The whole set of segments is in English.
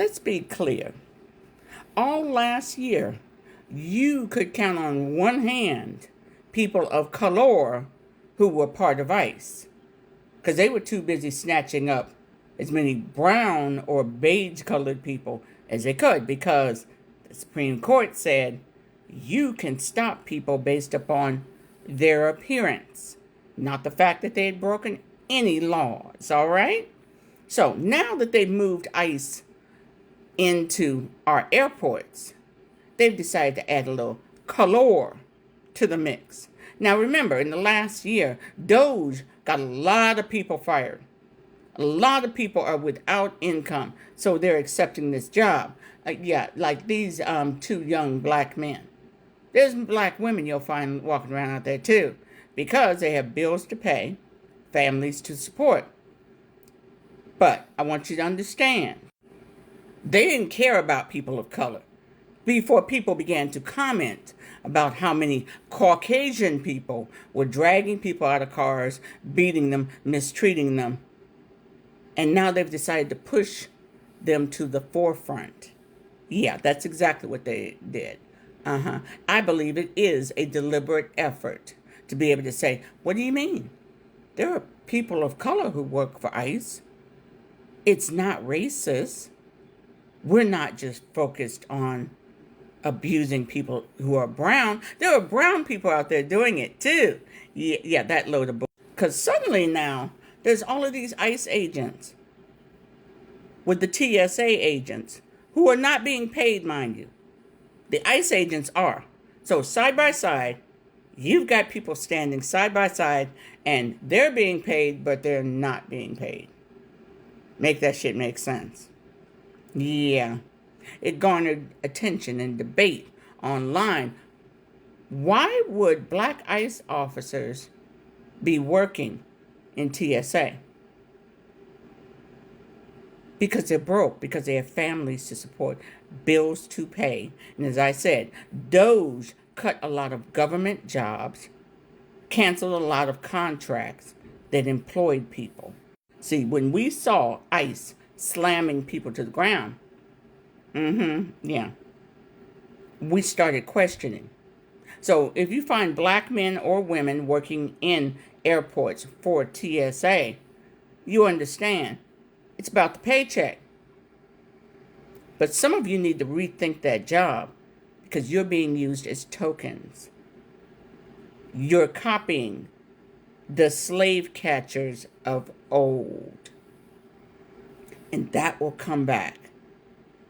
let's be clear. All last year, you could count on one hand people of color who were part of ICE because they were too busy snatching up as many brown or beige colored people as they could, because the Supreme Court said you can stop people based upon their appearance, not the fact that they had broken any laws, all right? So now that they've moved ICE into our airports, they've decided to add a little color to the mix. Now remember, in the last year, DOJ got a lot of people fired. A lot of people are without income, so they're accepting this job. Like these two young black men. There's black women you'll find walking around out there too, because they have bills to pay, families to support. But I want you to understand, they didn't care about people of color before people began to comment about how many Caucasian people were dragging people out of cars, beating them, mistreating them. And now they've decided to push them to the forefront. Yeah, that's exactly what they did. I believe it is a deliberate effort to be able to say, what do you mean? There are people of color who work for ICE. It's not racist. We're not just focused on abusing people who are brown. There are brown people out there doing it too. Yeah, that load of bull. Because suddenly now, there's all of these ICE agents with the TSA agents who are not being paid, mind you. The ICE agents are. So side by side, you've got people standing side by side and they're being paid, but they're not being paid. Make that shit make sense. Yeah. It garnered attention and debate online. Why would black ICE officers be working in TSA? Because they're broke, because they have families to support, bills to pay. And as I said, DOJ cut a lot of government jobs, canceled a lot of contracts that employed people. See, when we saw ICE slamming people to the ground, we started questioning. So if you find black men or women working in airports for TSA, you understand it's about the paycheck. But some of you need to rethink that job because you're being used as tokens. You're copying the slave catchers of old. And that will come back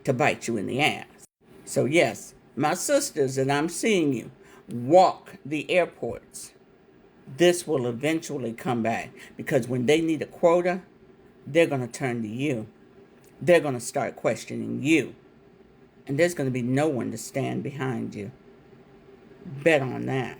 to bite you in the ass. So yes, my sisters, and I'm seeing you, walk the airports. This will eventually come back because when they need a quota, they're going to turn to you. They're going to start questioning you. And there's going to be no one to stand behind you. Bet on that.